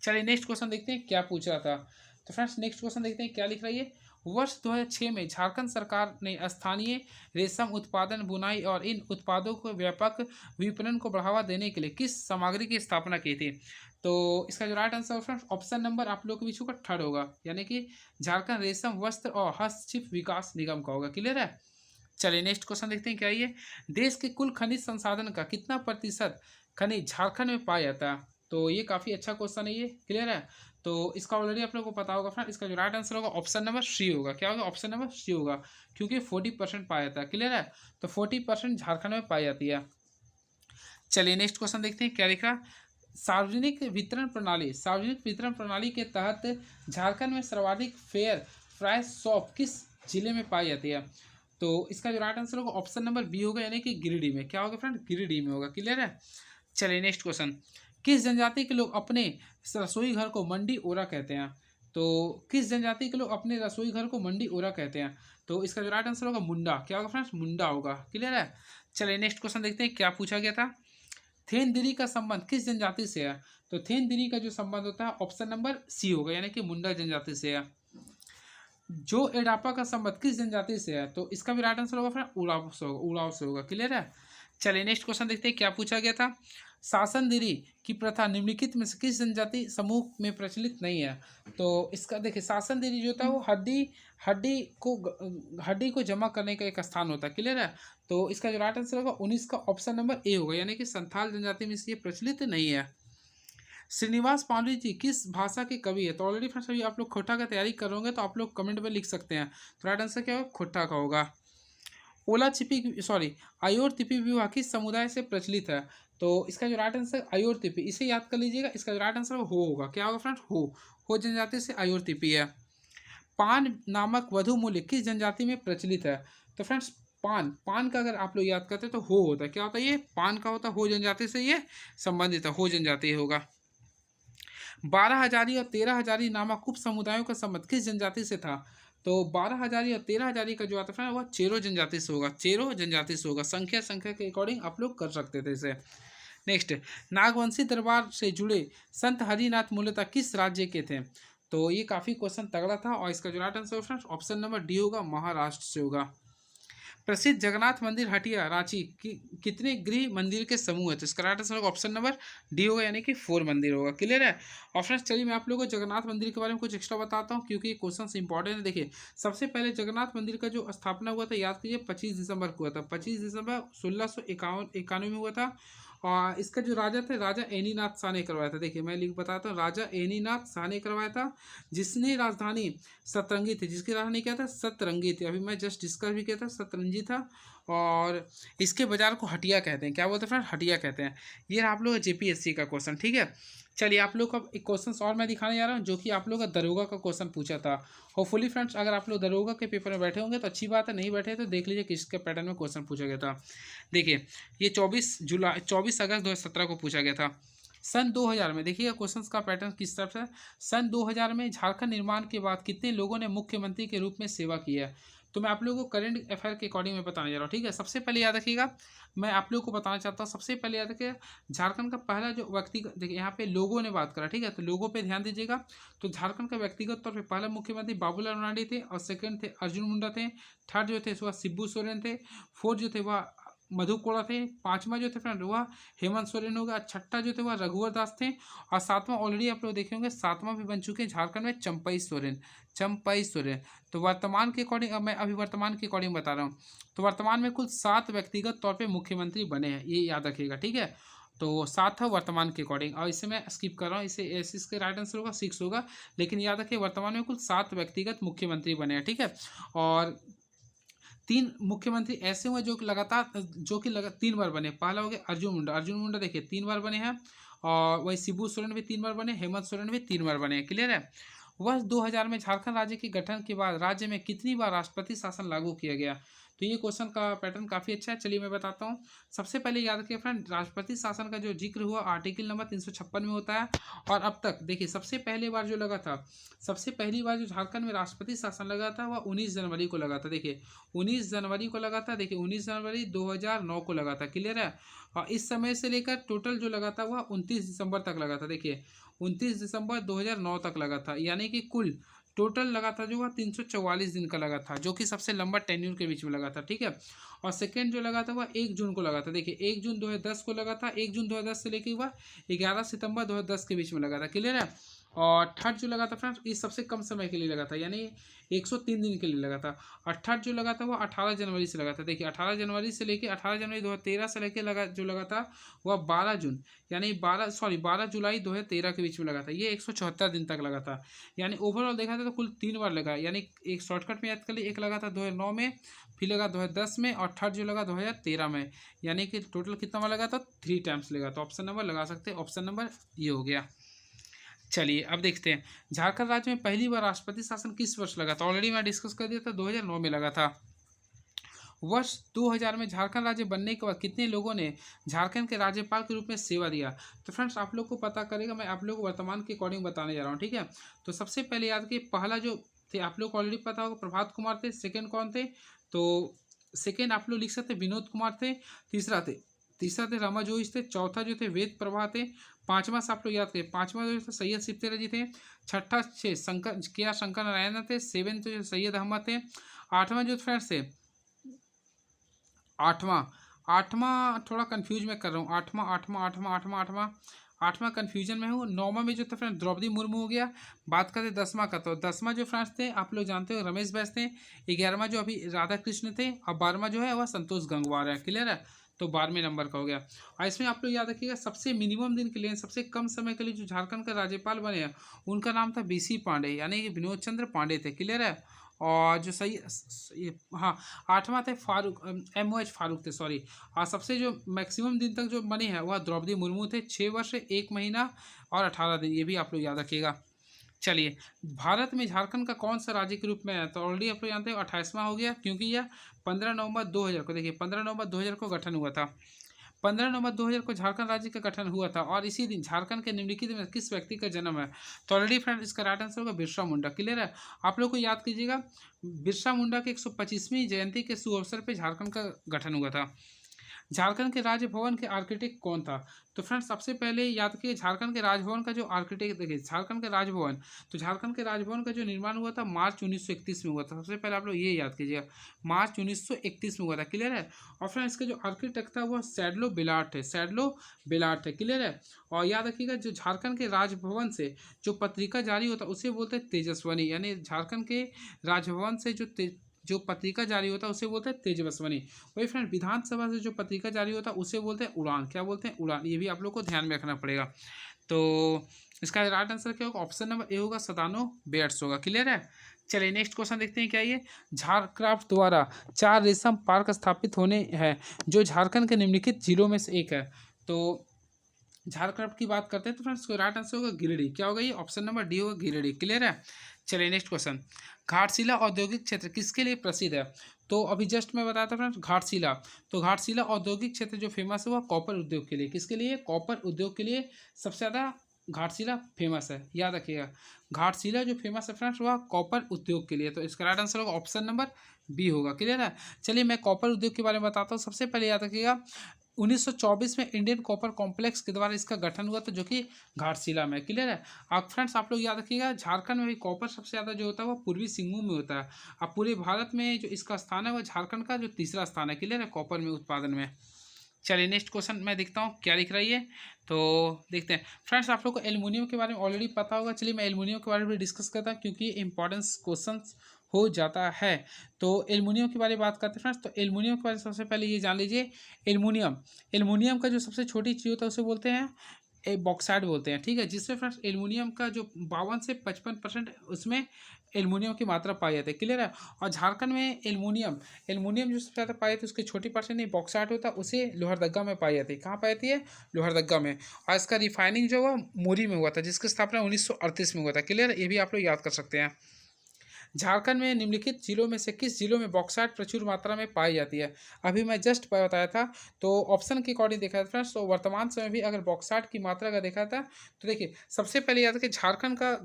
चलिए नेक्स्ट क्वेश्चन देखते हैं क्या पूछ रहा था। तो फ्रेंड्स नेक्स्ट क्वेश्चन देखते हैं क्या लिख रही है। वर्ष 2006 में झारखंड सरकार ने स्थानीय रेशम उत्पादन, बुनाई और इन उत्पादों को व्यापक विपणन को बढ़ावा देने के लिए किस सामग्री की स्थापना की थी। तो इसका जो right answer friends option number आप लोग के बीच का थर्ड होगा, यानी कि झारखंड रेशम वस्त्र और हस्तशिल्प विकास निगम का होगा, क्लियर है। चलिए नेक्स्ट क्वेश्चन देखते हैं क्या ये। देश के कुल खनिज संसाधन का कितना प्रतिशत खनिज झारखंड में पाया जाता है। तो ये काफ़ी अच्छा क्वेश्चन है, ये क्लियर है। तो इसका ऑलरेडी आप लोगों को पता होगा फ्रेंड, इसका जो राइट आंसर होगा ऑप्शन नंबर सी होगा, क्या होगा ऑप्शन नंबर सी होगा, क्योंकि 40% पाया जाता है, क्लियर है। तो 40% झारखंड में पाई जाती है। चलिए नेक्स्ट क्वेश्चन देखते हैं क्या लिख रहा। सार्वजनिक वितरण प्रणाली के तहत झारखंड में सर्वाधिक फेयर प्राइस शॉप किस जिले में पाई जाती है। तो इसका जो राइट आंसर होगा ऑप्शन नंबर बी होगा, यानी कि गिरिडीह में, क्या होगा फ्रेंड, गिरिडीह में होगा, क्लियर है। चलिए नेक्स्ट क्वेश्चन, किस जनजाति के लोग अपने रसोई घर को मंडी ओरा कहते हैं। तो किस जनजाति के लोग अपने रसोई घर को मंडी ओरा कहते हैं। तो इसका जो राइट आंसर होगा मुंडा, क्या होगा फ्रेंड्स, मुंडा होगा, क्लियर है। चलिए नेक्स्ट क्वेश्चन देखते हैं क्या पूछा गया था। थेनदिरी का संबंध किस जनजाति से है। तो थेनदिरी का जो संबंध होता है ऑप्शन नंबर सी होगा, यानी कि मुंडा जनजाति से है। जो एडापा का संबंध किस जनजाति से है। तो इसका भी राइट आंसर होगा फ्रेंड उड़ाव से होगा, क्लियर है। चलिए नेक्स्ट क्वेश्चन देखते हैं क्या पूछा गया था। शासनदिरी की प्रथा निम्नलिखित में से किस जनजाति समूह में प्रचलित नहीं है। तो इसका देखिए शासनदिरी जो होता है वो हड्डी को जमा करने का एक स्थान होता है, क्लियर है। तो इसका जो राइट आंसर होगा 19 का ऑप्शन नंबर ए होगा, यानी कि संथाल जनजाति में से ये प्रचलित नहीं है। श्रीनिवास पांडे जी किस भाषा के कवि है? तो ऑलरेडी फ्रेंड्स अभी आप लोग खोटा का तैयारी करोगे तो आप लोग कमेंट में लिख सकते हैं। तो राइट आंसर क्या होगा? खोटा का होगा। ओला चिपी सॉरी आयोर तिपी विवाह किस समुदाय से प्रचलित है? तो इसका जो राइट आंसर आयोर तिपी, इसे याद कर लीजिएगा। इसका जो राइट आंसर हो होगा, क्या होगा फ्रेंड्स? हो जनजाति से आयोर तिपी है। पान नामक वधु मूल्य किस जनजाति में प्रचलित है? तो फ्रेंड्स पान पान का अगर आप लोग याद करते हैं तो हो होता है। क्या होता है? ये पान का होता है, हो जनजाति से ये संबंधित है, हो जनजाति होगा। 12 हजारी और 13 हजारी नामक उप समुदायों का संबंध किस जनजाति से था? तो 12 हजारी और 13 हजारी का जो आता है वह चेरो जनजाति से होगा, चेरो जनजाति से होगा। संख्या के अकॉर्डिंग आप लोग कर सकते थे इसे। नेक्स्ट, नागवंशी दरबार से जुड़े संत हरिनाथ मूलतः किस राज्य के थे? तो ये काफ़ी क्वेश्चन तगड़ा था और इसका जो right answer friends option number D होगा, महाराष्ट्र से होगा। प्रसिद्ध जगन्नाथ मंदिर हटिया रांची की कितने गृह मंदिर के समूह है? तो इसका राइट आंसर होगा ऑप्शन नंबर डी होगा, यानी कि 4 मंदिर होगा। क्लियर है? और फ्रेंड्स चलिए मैं आप लोगों को जगन्नाथ मंदिर के बारे में कुछ एक्स्ट्रा बताता हूँ, क्योंकि क्वेश्चन इंपॉर्टेंट है। देखिए, सबसे पहले जगन्नाथ मंदिर का जो स्थापना हुआ था, याद कीजिए 25 दिसंबर को हुआ था। 25 दिसंबर 1691 में हुआ था। और इसका जो राजा थे, राजा एनीनाथ शाह ने करवाया था। देखिए मैं लिख बताता हूँ, राजा एनीनाथ शाह ने करवाया था, जिसने राजधानी सतरंगी थी, जिसकी राजधानी क्या था? सतरंगी थी। अभी मैं जस्ट डिस्कस भी किया था, सतरंजी था। और इसके बाजार को हटिया कहते हैं। क्या बोलते हैं फ्रेंड? हटिया कहते हैं। ये आप लोग जेपीएससी का क्वेश्चन। ठीक है, चलिए आप लोग का एक क्वेश्चन और मैं दिखाने जा रहा हूँ, जो कि आप लोग का दरोगा का क्वेश्चन पूछा था। होपफुली फ्रेंड्स अगर आप लोग दरोगा के पेपर में बैठे होंगे तो अच्छी बात है, नहीं बैठे तो देख लीजिए किसके पैटर्न में क्वेश्चन पूछा गया था। देखिए, ये 24 अगस्त 2017 को पूछा गया था। सन 2000 में देखिएगा क्वेश्चंस का पैटर्न किस तरफ से। सन 2000 में झारखंड निर्माण के बाद कितने लोगों ने मुख्यमंत्री के रूप में सेवा की है? तो मैं आप लोगों को करंट अफेयर के अकॉर्डिंग में बताने जा रहा हूँ। ठीक है, सबसे पहले याद रखिएगा, मैं आप लोगों को बताना चाहता हूँ। सबसे पहले याद रखिए, झारखंड का पहला जो व्यक्तिगत, देखिए यहाँ पे लोगों ने बात करा। ठीक है, तो लोगों पे ध्यान दीजिएगा। तो झारखंड का व्यक्तिगत तौर पे पहला मुख्यमंत्री बाबूलाल मरांडी थे, और सेकंड थे अर्जुन मुंडा थे, थर्ड जो थे वह शिबू सोरेन थे, फोर्थ जो थे वह मधु कोड़ा थे, पांचवा जो थे फ्रेंड वह हेमंत सोरेन होगा, छठा जो थे वह रघुवर दास थे, और सातवां ऑलरेडी आप लोग देखे होंगे, सातवां भी बन चुके हैं झारखंड में, चंपई सोरेन। चंपई सोरेन। तो वर्तमान के अकॉर्डिंग, मैं अभी वर्तमान के अकॉर्डिंग बता रहा हूँ। तो वर्तमान में कुल 7 व्यक्तिगत तौर पे मुख्यमंत्री बने हैं, ये याद रखिएगा। ठीक है, तो 7 है वर्तमान के अकॉर्डिंग, और इसे मैं स्किप कर रहा हूँ, इसे इसके राइट आंसर होगा 6 होगा। लेकिन याद रखिए वर्तमान में कुल 7 व्यक्तिगत मुख्यमंत्री बने हैं। ठीक है, और 3 मुख्यमंत्री ऐसे हुए जो कि लगातार 3 बार बने। पहला हो गया अर्जुन मुंडा। अर्जुन मुंडा देखिए 3 बार बने हैं, और वही शिबू सोरेन भी 3 बार बने, हेमंत सोरेन भी 3 बार बने हैं। क्लियर है? वर्ष 2000 में झारखंड राज्य के गठन के बाद राज्य में कितनी बार राष्ट्रपति शासन लागू किया गया? तो ये क्वेश्चन का पैटर्न काफ़ी अच्छा है। चलिए मैं बताता हूँ। सबसे पहले याद रखिए फ्रेंड, राष्ट्रपति शासन का जो जिक्र हुआ आर्टिकल नंबर 356 में होता है। और अब तक देखिए सबसे पहली बार जो लगा था, सबसे पहली बार जो झारखंड में राष्ट्रपति शासन लगा था वह 19 जनवरी को लगा था। देखिए 19 जनवरी को लगा था। देखिए 19 जनवरी 2009 को लगा था। क्लियर है? और इस समय से लेकर टोटल जो लगा था वह 29 दिसंबर तक लगा था। देखिए 29 दिसंबर 2009 तक लगा था, यानी कि कुल टोटल लगा था जो वह 344 दिन का लगा था, जो कि सबसे लंबा टेन्यूर के बीच में लगा था। ठीक है, और सेकेंड जो लगा था वह 1 जून को लगा था। देखिए 1 जून 2010 को लगा था। 1 जून 2010 से लेकर वह 11 सितंबर 2010 के बीच में लगा था। क्लियर है? और थर्ड जो लगा था फ्रेंड्स, ये सबसे कम समय के लिए लगा था, यानी 103 दिन के लिए लगा था। और थर्ड जो लगा था वो 18 जनवरी से लगा था। देखिए 18 जनवरी से लेकर 18 जनवरी 2013 से लेकर लगा था वह 12 जून, यानी 12 जुलाई 2013 के बीच में लगा था। ये 174 दिन तक लगा था। यानी ओवरऑल देखा था तो कुल 3 बार लगा। यानी एक शॉर्टकट में याद कर लिए, एक लगा था 2009 में, फिर लगा 2010 में, और थर्ड जो लगा 2013 में। यानी कि टोटल कितना बार लगा था? 3 टाइम्स लगा। तो ऑप्शन नंबर लगा सकते हैं, ऑप्शन नंबर ये हो गया। चलिए अब देखते हैं, झारखंड राज्य में पहली बार राष्ट्रपति शासन किस वर्ष लगा था? ऑलरेडी मैं डिस्कस कर दिया था, 2009 में लगा था। वर्ष 2000 में झारखंड राज्य बनने के बाद कितने लोगों ने झारखंड के राज्यपाल के रूप में सेवा दिया? तो फ्रेंड्स आप लोग को पता करेगा, मैं आप लोग को वर्तमान के अकॉर्डिंग बताने जा रहा हूँ। ठीक है, तो सबसे पहले याद कि पहला जो थे आप लोग को ऑलरेडी पता होगा, प्रभात कुमार थे। सेकेंड कौन थे? तो सेकेंड आप लोग लिख सकते विनोद कुमार थे। तीसरा थे रमा जोइस थे। चौथा जो थे वेद प्रभा थे। पांचवा से आप लोग याद करें, पांचवा जो थे सैयद सिप्तेरा जी थे। छठा शंकर नारायण थे। सेवेंथ जो सैयद अहमद थे। आठवां जो फ्रेंड्स थे, आठवां थोड़ा कंफ्यूज मैं कर रहा हूँ। आठवां कन्फ्यूजन में हूँ। नौवां में जो था फ्रेंड द्रौपदी मुर्मू हो गया। बात करते 10वां का, तो 10वां जो फ्रेंड्स थे आप लोग जानते हो रमेश बैस थे। 11वां जो अभी राधा कृष्ण थे, और 12वां जो है वह संतोष गंगवार है। क्लियर है? तो 12वें नंबर का हो गया। और इसमें आप लोग याद रखिएगा सबसे मिनिमम दिन के लिए, सबसे कम समय के लिए जो झारखंड का राज्यपाल बने हैं उनका नाम था बीसी पांडे, यानी कि विनोद चंद्र पांडे थे। क्लियर है। और जो हाँ, 8वां थे फारूक, MOH फारूक थे, सॉरी। और सबसे जो मैक्सिमम दिन तक जो बने हैं वह द्रौपदी मुर्मू थे, 6 वर्ष 1 महीना और 18 दिन, ये भी आप लोग याद रखिएगा। चलिए, भारत में झारखंड का कौन सा राज्य के रूप में है, तो ऑलरेडी आप लोग जानते हैं 28वां हो गया, क्योंकि यह 15 नवंबर 2000 को, देखिए 15 नवंबर 2000 को गठन हुआ था। 15 नवंबर 2000 को झारखंड राज्य का गठन हुआ था। और इसी दिन झारखंड के निम्नलिखित में किस व्यक्ति का जन्म है, तो ऑलरेडी फ्रेंड इसका राइट आंसर होगा बिरसा मुंडा। क्लियर है। आप लोग को याद कीजिएगा, बिरसा मुंडा के 125वीं जयंती के शुभ अवसर पर झारखंड का गठन हुआ था। झारखंड के राजभवन के आर्किटेक्ट कौन था, तो फ्रेंड्स सबसे पहले याद किए झारखंड के राजभवन का जो आर्किटेक्ट, देखिए झारखंड के राजभवन, तो झारखंड के राजभवन का जो निर्माण हुआ था मार्च 1931 में हुआ था। सबसे पहले आप लोग ये याद कीजिएगा, मार्च 1931 में हुआ था। क्लियर है। और फ्रेंड्स इसका जो आर्किटेक्ट था वह सैडलो बेलार्ट है, सैडलो बेलार्ट है। क्लियर है। और याद रखिएगा जो झारखंड के राजभवन से जो पत्रिका जारी होता है उसे बोलते हैं तेजस्वनी, यानी झारखंड के राजभवन से जो पत्रिका जारी होता है उसे बोलते हैं तेजस्वनी। वही फ्रेंड विधानसभा से जो पत्रिका जारी होता है उसे बोलते हैं उड़ान। क्या बोलते हैं? उड़ान। ये भी आप लोग को ध्यान में रखना पड़ेगा। तो इसका राइट आंसर क्या होगा? ऑप्शन नंबर ए होगा, सदानो बेयर्स होगा। क्लियर है। चलिए नेक्स्ट क्वेश्चन देखते हैं क्या ये। झारक्राफ्ट द्वारा 4 रेशम पार्क स्थापित होने हैं जो झारखंड के निम्नलिखित जिलों में से एक है। तो झारखंड की बात करते हैं तो फ्रेंड्स राइट आंसर होगा गिरिडीह। क्या होगा ये? ऑप्शन नंबर डी होगा, गिरिडीह। क्लियर है। चलिए नेक्स्ट क्वेश्चन। घाटशिला औद्योगिक क्षेत्र किसके लिए प्रसिद्ध है? तो अभी जस्ट मैं बताया था फ्रेंड्स घाटशिला, तो घाटशिला औद्योगिक क्षेत्र जो फेमस है वह कॉपर उद्योग के लिए। किसके लिए? कॉपर उद्योग के लिए सबसे ज़्यादा घाटशिला फेमस है। याद रखिएगा, घाटशिला जो फेमस है फ्रेंड्स वह कॉपर उद्योग के लिए। तो इसका राइट आंसर होगा ऑप्शन नंबर बी होगा। क्लियर है। चलिए मैं कॉपर उद्योग के बारे में बताता हूँ। सबसे पहले याद रखिएगा 1924 में इंडियन कॉपर कॉम्प्लेक्स के द्वारा इसका गठन हुआ था, जो कि घाटशिला में। क्लियर है। आप फ्रेंड्स आप लोग याद रखिएगा झारखंड में भी कॉपर सबसे ज़्यादा जो होता है वो पूर्वी सिंहभूम में होता है। अब पूरे भारत में जो इसका स्थान है वो झारखंड का जो तीसरा स्थान है। क्लियर है, कॉपर में उत्पादन में। चलिए नेक्स्ट क्वेश्चन मैं देखता हूँ क्या लिख रही है, तो देखते हैं। फ्रेंड्स आप लोग को एल्युमिनियम के बारे में ऑलरेडी पता होगा। चलिए मैं एल्युमिनियम के बारे में डिस्कस करता हूँ क्योंकि इंपॉर्टेंस क्वेश्चन हो जाता है। तो एल्युमिनियम के बारे में बात करते हैं फ्रेंड्स। तो एल्युमिनियम के बारे में सबसे पहले ये जान लीजिए, एल्युमिनियम का जो सबसे छोटी चीज़ होता है उसे बोलते हैं बॉक्साइट बोलते हैं। ठीक है। जिसमें फ्रेंड्स एल्युमिनियम का जो 52 से 55% उसमें एल्युमिनियम की मात्रा पाई जाती है। क्लियर है। और झारखंड में एल्युमिनियम जो सबसे ज़्यादा पाई जाती है उसके छोटी परसेंट नहीं बॉक्साइट होता है, उसे लोहरदग्गा में पाई जाती है। कहाँ पाई जाती है? लोहरदग्गा में। और इसका रिफाइनिंग जो हुआ मोरी में हुआ था, जिसकी स्थापना 1938 में हुआ था। क्लियर है। ये भी आप लोग याद कर सकते हैं। झारखंड में निम्नलिखित जिलों में से किस जिलों में बॉक्साइट प्रचुर मात्रा में पाई जाती है? अभी मैं जस्ट बताया था। तो ऑप्शन के अकॉर्डिंग देखा था फ्रेंड्स, तो वर्तमान समय भी अगर बॉक्साइट की मात्रा का देखा था तो देखिए सबसे पहले याद है कि झारखंड का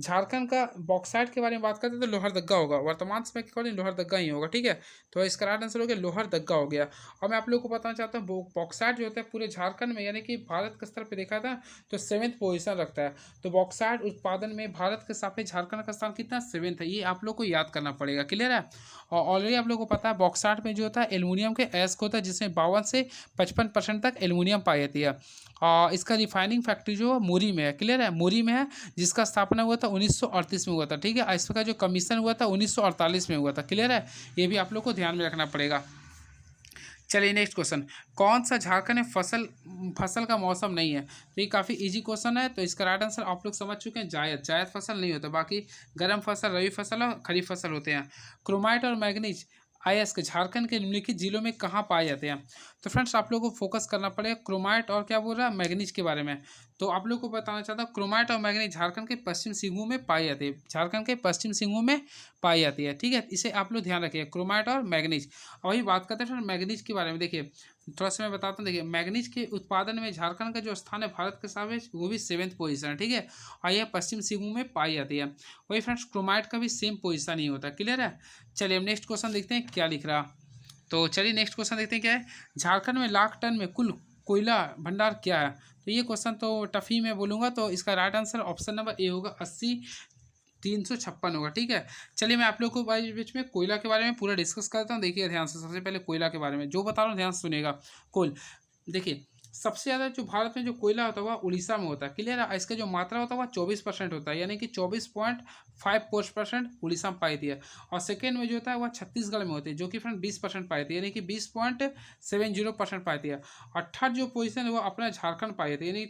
झारखंड का बॉक्साइट के बारे में बात करते हैं तो लोहरदग्गा होगा। वर्तमान समय के अकॉर्डिंग लोहरदग्गा ही होगा। ठीक है। तो इसका राइट आंसर हो गया लोहरदग्गा हो गया। और मैं आप लोगों को बताना चाहता हूँ बॉक्साइट जो होता है पूरे झारखंड में यानी कि भारत के स्तर पर देखा था तो 7th पोजीशन रखता है। तो बॉक्साइट उत्पादन में भारत के सापेक्ष झारखंड का स्थान कितना? 7th है। ये आप लोग को याद करना पड़ेगा। क्लियर है। और ऑलरेडी आप लोग को पता है बॉक्साइट में जो होता है एल्युमिनियम के एस्क होता है, जिसमें 52 से 55% तक एल्युमिनियम पाई जाती है। और इसका रिफाइनिंग फैक्ट्री जो है मोरी में है। क्लियर है, मोरी में है, जिसका स्थापना हुआ था 1938 में हुआ था। ठीक है। इसका जो कमीशन हुआ था 1948 में हुआ था। क्लियर है। ये भी आप लोग को ध्यान में रखना पड़ेगा। चलिए नेक्स्ट क्वेश्चन। कौन सा झारखंड में फसल का मौसम नहीं है? तो ये काफ़ी इजी क्वेश्चन है। तो इसका राइट आंसर आप लोग समझ चुके हैं, जायद फसल नहीं होता। बाकी गर्म फसल, रबी फसल और खरीफ फसल होते हैं। क्रोमाइट और मैग्नीज अयस्क झारखंड के निम्नलिखित जिलों में कहाँ पाए जाते हैं? तो फ्रेंड्स आप लोगों को फोकस करना पड़ेगा क्रोमाइट और क्या बोल रहा है मैग्नीज के बारे में। तो आप लोग को बताना चाहता हूँ क्रोमाइट और मैग्नीज झारखंड के पश्चिम सिंहभूम में पाई जाती है। झारखंड के पश्चिम सिंहभूम में पाई जाती है। ठीक है। इसे आप लोग ध्यान रखिए, क्रोमाइट और मैग्नीज। वही बात करते हैं फिर मैग्नीज के बारे में। देखिए थोड़ा सा मैं बताता हूँ। देखिए मैग्नीज के उत्पादन में झारखंड का जो स्थान है भारत के सामने वो भी 7th पोजीशन है। ठीक है। और यह पश्चिम सिंहभूम में पाई जाती है। वही फ्रेंड्स क्रोमाइट का भी सेम पोजीशन ही होता है। क्लियर है। चलिए अब नेक्स्ट क्वेश्चन देखते हैं क्या लिख रहा। तो चलिए नेक्स्ट क्वेश्चन देखते हैं क्या है। झारखंड में लाख टन में कुल कोयला भंडार क्या है? तो ये क्वेश्चन तो टफ ही मैं बोलूँगा। तो इसका right answer option number A होगा, 80,356 होगा। ठीक है। चलिए मैं आप लोग को बीच में कोयला के बारे में पूरा डिस्कस करता हूँ। देखिए ध्यान से, सबसे पहले कोयला के बारे में जो बता रहा हूँ ध्यान से सुनिएगा। देखिए सबसे ज़्यादा जो भारत में जो कोयला होता है वह उड़ीसा में होता है, क्लियर है। इसका जो मात्रा होता है वह 24% होता है, यानी कि 24.54% उड़ीसा में पाई दी है। और सेकेंड में जो होता है वह छत्तीसगढ़ में होती है, जो कि फ्रेंड 20% पाई थी, यानी कि 20.70% पाई थी। और थर्ड जो पोजीशन है वो अपना झारखंड पाई थी, यानी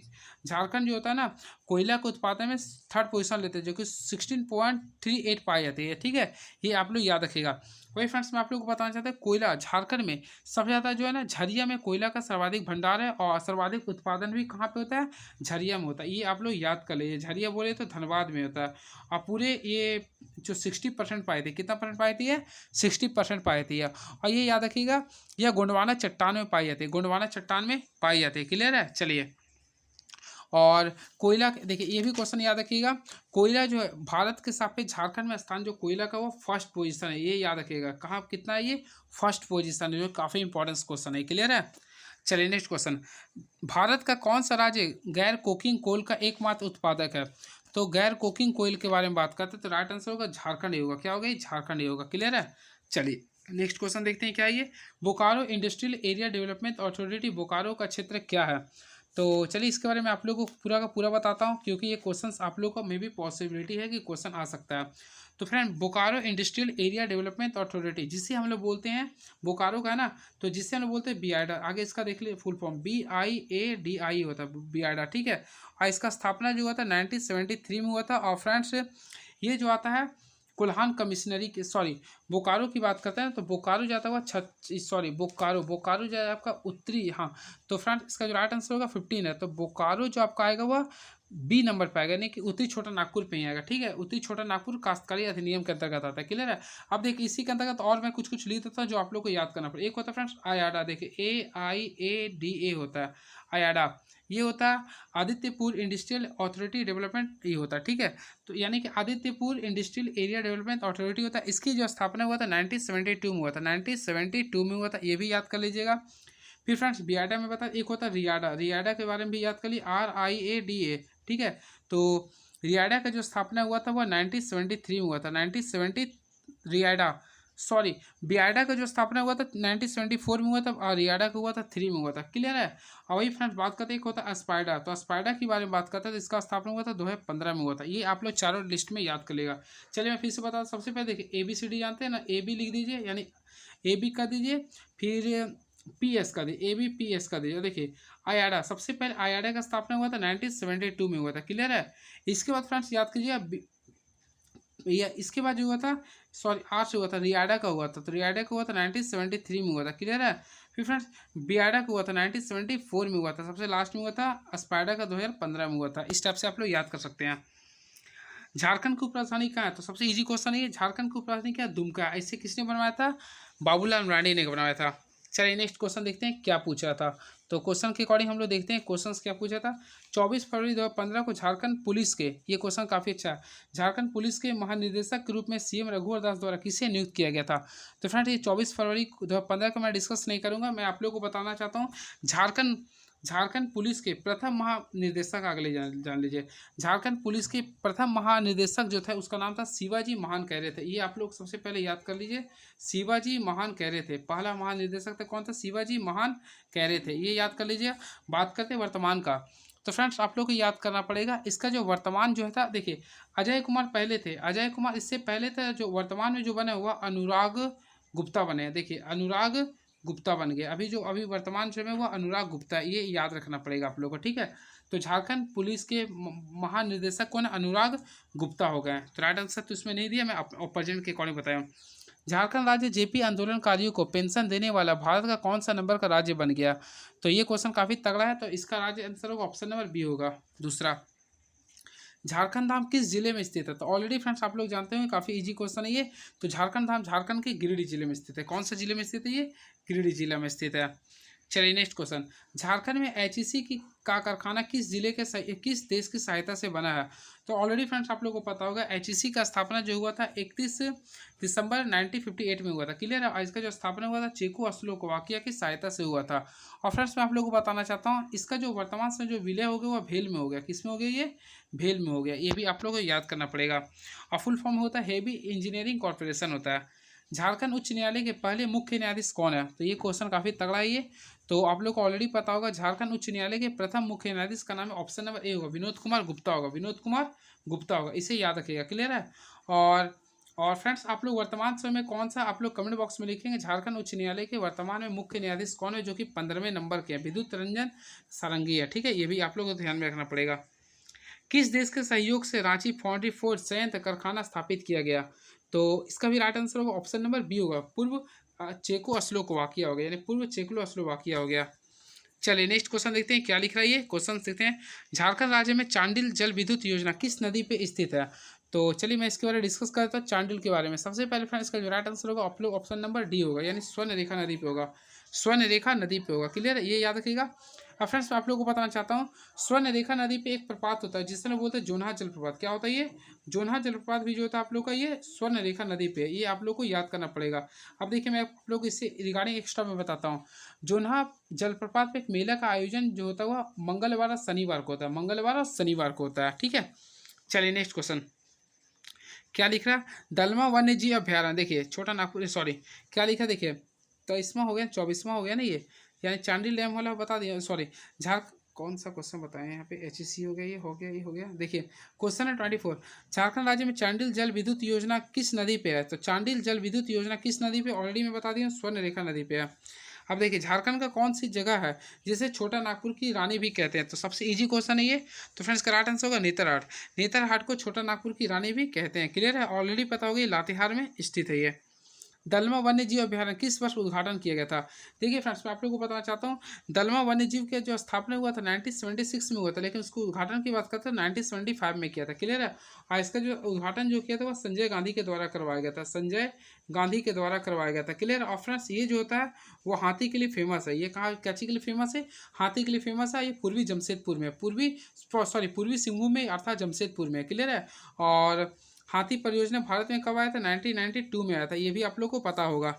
झारखंड जो होता है ना कोयला के उत्पादन में थर्ड पोजीशन लेते हैं, जो कि 16.38 पाई जाती है, ठीक है। ये आप लोग याद रखिएगा। वही फ्रेंड्स मैं आप लोग को बताना चाहता हूँ, कोयला झारखंड में सबसे ज़्यादा जो है ना झरिया में कोयला का सर्वाधिक भंडार है, और सर्वाधिक उत्पादन भी कहाँ पे होता है, झरिया में होता है। ये आप लोग याद कर लीजिए, झरिया बोले तो धनबाद में होता है। और पूरे ये जो 60% पाई थी, कितना परसेंट पाई थी, ये 60% पाई थी। और ये याद रखिएगा, यह गोंडवाना चट्टान में पाई जाती है, गोंडवाना चट्टान में पाई जाती है, क्लियर है। चलिए, और कोयला देखिए ये भी क्वेश्चन याद रखिएगा, कोयला जो है भारत के सापेक्ष झारखंड में स्थान जो कोयला का वो फर्स्ट पोजीशन है, ये याद रखिएगा। कहाँ कितना है, ये फर्स्ट पोजीशन है, जो काफ़ी इंपॉर्टेंट क्वेश्चन है, क्लियर है। चलिए नेक्स्ट क्वेश्चन, भारत का कौन सा राज्य गैर कोकिंग कोल का एकमात्र उत्पादक है। तो गैर कोकिंग कोयल के बारे में बात करते हैं, तो राइट आंसर होगा झारखंड ही होगा। क्या होगा, झारखंड ही होगा, क्लियर है। चलिए नेक्स्ट क्वेश्चन देखते हैं क्या है ये, Bokaro industrial area development authority, Bokaro का क्षेत्र क्या है। तो चलिए इसके बारे में आप लोगों को पूरा का पूरा बताता हूँ, क्योंकि ये क्वेश्चंस आप लोगों को मे भी पॉसिबिलिटी है कि क्वेश्चन आ सकता है। तो friend, Bokaro industrial area development authority, जिसे हम लोग बोलते हैं बोकारो का है ना, तो जिससे हम लोग बोलते हैं बीआईडा, आगे इसका देख लिए फुल फॉर्म BIADI होता है, बीआईडा, ठीक है। और इसका स्थापना जो हुआ था 1973 में हुआ था। और फ्रेंड्स ये जो आता है कोल्हान कमिश्नरी के, सॉरी बोकारो की बात करते हैं, तो बोकारो जाता हुआ बोकारो जो है आपका उत्तरी, हाँ। तो फ्रेंड्स इसका जो राइट आंसर होगा 15 है, तो बोकारो जो आपका आएगा वह B नंबर पे आएगा, यानी कि उत्तरी छोटा नागपुर पे ही आएगा, ठीक है। उत्तरी छोटा नागपुर काश्तकारी अधिनियम के अंतर्गत आता है, क्लियर है। अब देखिए इसी के अंतर्गत और मैं कुछ कुछ लिख देता हूँ जो आप लोग को याद करना पड़ेगा। एक होता है फ्रेंड्स आयाडा, देखिए AIADA होता है आयाडा, ये होता है आदित्यपुर इंडस्ट्रियल अथॉरिटी डेवलपमेंट, ये होता है, ठीक है। तो यानी कि Adityapur industrial area development authority होता है, इसकी जो स्थापना हुआ था 1972 में हुआ था, 1972 में हुआ था, ये भी याद कर लीजिएगा। फिर फ्रेंड्स बियाडा में बता, एक होता है रियाडा, रियाडा के बारे में भी याद कर ली, RIADA, ठीक है। तो रियाडा का जो स्थापना हुआ था वह 1973 में हुआ था, 1970 रियाडा, सॉरी बियाडा का जो स्थापना हुआ था 1974 में हुआ था, और रियाडा का हुआ था 3 में हुआ था, क्लियर है। और वही फ्रेंड्स बात करते हैं, एक होता है अस्पाइडा, तो अस्पाइडा के बारे में बात करते हैं, तो इसका स्थापना हुआ था 2015 में हुआ था। ये आप लोग चारों लिस्ट में याद कर लेगा। चलिए मैं फिर से बता, सबसे पहले देखिए ABCD जानते हैं ना, AB लिख दीजिए, यानी AB कर दीजिए, फिर PS का दीजिए, ABPS का दीजिए। देखिए आयाडा, सबसे पहले आयाडा का स्थापना हुआ था 1972 में हुआ था, क्लियर है। इसके बाद फ्रेंड्स याद कीजिए, या इसके बाद जो हुआ था, सॉरी आर से हुआ था, रियाडा का हुआ था, तो रियाडा का हुआ था 1973 में हुआ था, क्लियर है। फिर फ्रेंड्स बियाडा का हुआ था 1974 में हुआ था, सबसे लास्ट में हुआ था अस्पाइडा का 2015 में हुआ था। इस टाइप से आप लोग याद कर सकते हैं। झारखंड की उपराजधानी कहाँ है, तो सबसे इजी क्वेश्चन है, झारखंड की उपराजधानी क्या है, दुमका। ऐसे किसने बनवाया था, बाबूलाल मरांडी ने बनवाया था। चलिए नेक्स्ट क्वेश्चन देखते हैं क्या पूछा था। तो क्वेश्चन के अकॉर्डिंग हम लोग देखते हैं क्वेश्चंस क्या पूछा था। 24 फरवरी 2015 को झारखंड पुलिस के, ये क्वेश्चन काफ़ी अच्छा है, झारखंड पुलिस के महानिदेशक के रूप में CM रघुवर दास द्वारा किसे नियुक्त किया गया था। तो फ्रेंड्स ये 24 फरवरी 2015 को मैं डिस्कस नहीं करूँगा, मैं आप लोगों को बताना चाहता हूँ झारखंड पुलिस के प्रथम महानिदेशक, अगले जान लीजिए, झारखंड पुलिस के प्रथम महानिदेशक जो थे उसका नाम था शिवाजी महान कह रहे थे। ये आप लोग सबसे पहले याद कर लीजिए, शिवाजी महान कह रहे थे, पहला महानिदेशक था कौन था, शिवाजी महान कह रहे थे, ये याद कर लीजिए। बात करते हैं वर्तमान का, तो फ्रेंड्स आप लोग को याद करना पड़ेगा इसका जो वर्तमान जो है था, देखिए अजय कुमार पहले थे, अजय कुमार इससे पहले था, जो वर्तमान में जो बने हुआ अनुराग गुप्ता बने हैं। देखिए अनुराग गुप्ता बन गया, अभी वर्तमान समय में वो अनुराग गुप्ता है, ये याद रखना पड़ेगा आप लोगों को, ठीक है। तो झारखंड पुलिस के महानिदेशक कौन है, अनुराग गुप्ता हो गए। तो राइट आंसर तो इसमें नहीं दिया, मैं प्रेजेंट के अकॉर्डिंग बताया हूँ। झारखंड राज्य JP आंदोलनकारियों को पेंशन देने वाला भारत का कौन सा नंबर का राज्य बन गया। तो ये क्वेश्चन काफ़ी तगड़ा है, तो इसका राज्य आंसर होगा ऑप्शन नंबर B होगा, दूसरा। झारखंड धाम किस जिले में स्थित है, तो ऑलरेडी फ्रेंड्स आप लोग जानते हैं काफ़ी इजी क्वेश्चन है ये। तो झारखंड धाम झारखंड के गिरिडीह जिले में स्थित है, कौन सा जिले में स्थित है, ये गिरिडीह जिला में स्थित है। चलिए नेक्स्ट क्वेश्चन, झारखंड में HEC का कारखाना किस किस देश की सहायता से बना है। तो ऑलरेडी फ्रेंड्स आप लोगों को पता होगा HEC का स्थापना जो हुआ था 31 दिसंबर 1958 में हुआ था, क्लियर है। और इसका जो स्थापना हुआ था चेकोस्लोवाकिया की सहायता से हुआ था। और फ्रेंड्स मैं आप लोगों को बताना चाहता हूँ, इसका जो वर्तमान समय जो विलय हो गया वह भेल में हो गया, किस में हो गया, ये भेल में हो गया, ये भी आप लोगों को याद करना पड़ेगा। और फुल फॉर्म होता है हेवी इंजीनियरिंग कॉर्पोरेशन होता है, झारखंड उच्च न्यायालय के पहले मुख्य न्यायाधीश कौन है? तो ये क्वेश्चन काफ़ी तगड़ा है ये। तो आप लोग को ऑलरेडी पता होगा, झारखंड उच्च न्यायालय के प्रथम मुख्य न्यायाधीश का नाम है, ऑप्शन नंबर ए होगा, विनोद कुमार गुप्ता होगा। विनोद कुमार गुप्ता होगा, इसे याद रखिएगा। क्लियर है? और और फ्रेंड्स, आप लोग वर्तमान समय में कौन सा, आप लोग कमेंट बॉक्स में लिखेंगे झारखंड उच्च न्यायालय के वर्तमान में मुख्य न्यायाधीश कौन है, जो कि 15वें नंबर के हैं, विद्युत रंजन सारंगी है। ठीक है, ये भी आप लोगों को ध्यान में रखना पड़ेगा। किस देश के सहयोग से रांची फाउंड्री फोर्ड संयंत्र कारखाना स्थापित किया गया? तो इसका भी राइट आंसर होगा ऑप्शन नंबर बी होगा, पूर्व चेको स्लोवाकिया हो गया, यानी पूर्व चेको स्लोवाकिया हो गया। चलिए नेक्स्ट क्वेश्चन देखते हैं क्या लिख रहा है ये क्वेश्चन देखते हैं। झारखंड राज्य में चांडिल जल विद्युत योजना किस नदी पे स्थित है? तो चलिए मैं इसके बारे में डिस्कस करता हूँ चांडिल के बारे में। सबसे पहले फ्रेंड्स, इसका जो राइट आंसर होगा आप लोग ऑप्शन नंबर डी होगा, यानी स्वर्ण रेखा नदी पे होगा। स्वर्ण रेखा नदी पे होगा। क्लियर है? ये याद रखिएगा। अब फ्रेंड्स, मैं आप लोगों को बताना चाहता हूँ, स्वर्ण रेखा नदी पे एक प्रपात होता है जिससे लोग बोलते हैं जोन्हा जलप्रपात। क्या होता है ये? जोन्हा जलप्रपात भी जो होता है आप लोग का, ये स्वर्ण रेखा नदी पे है। ये आप लोग को याद करना पड़ेगा। अब देखिए मैं आप लोग इससे रिगार्डिंग एक्स्ट्रा में बताता हूँ। जोन्हा जलप्रपात पे एक मेला का आयोजन जो होता है वह मंगलवार और शनिवार को होता है, मंगलवार और शनिवार को होता है। ठीक है, चलिए नेक्स्ट क्वेश्चन क्या लिख रहा है? दलमा वन्य जीव अभ्यारण्य, देखिए छोटा नागपुर, सॉरी क्या लिखा देखिए, 23वां हो गया, 24वां हो गया ना ये, यानी चांडिल डैम वाला बता दिया, सॉरी कौन सा क्वेश्चन बताएं यहाँ पे, HEC हो गया, ये हो गया, ये हो गया। देखिए क्वेश्चन है 24, झारखंड राज्य में चांडिल जल विद्युत योजना किस नदी पे है? तो चांडिल जल विद्युत योजना किस नदी पे, ऑलरेडी मैं बता दिया, स्वर्ण रेखा नदी पे है। अब देखिए झारखंड का कौन सी जगह है जिसे छोटा नागपुर की रानी भी कहते हैं? तो सबसे इजी क्वेश्चन है ये। तो फ्रेंड्स का राइट आंसर होगा नेतरहाट। नेतरहाट को छोटा नागपुर की रानी भी कहते हैं। क्लियर है? ऑलरेडी पता होगी, लातेहार में स्थित है ये। दलमा वन्य जीव अभ्यारण्य किस वर्ष उद्घाटन किया गया था? देखिए फ्रेंड्स, मैं आप लोगों को बताना चाहता हूँ, दलमा वन्य जीव के जो स्थापना हुआ था 1976 में हुआ था, लेकिन उसको उद्घाटन की बात करते हैं 1975 में किया था। क्लियर है? और इसका जो उद्घाटन जो किया था वह संजय गांधी के द्वारा करवाया गया था, संजय गांधी के द्वारा करवाया गया था। क्लियर? और फ्रेंड्स, ये जो होता है वो हाथी के लिए फेमस है। ये कहाँ, क्या चीज़ के लिए फेमस है? हाथी के लिए फेमस है। ये पूर्वी जमशेदपुर में, पूर्वी सिंहभूम में, अर्थात जमशेदपुर में। क्लियर है? और हाथी परियोजना भारत में कब आया था? 1992 में आया था, ये भी आप लोग को पता होगा।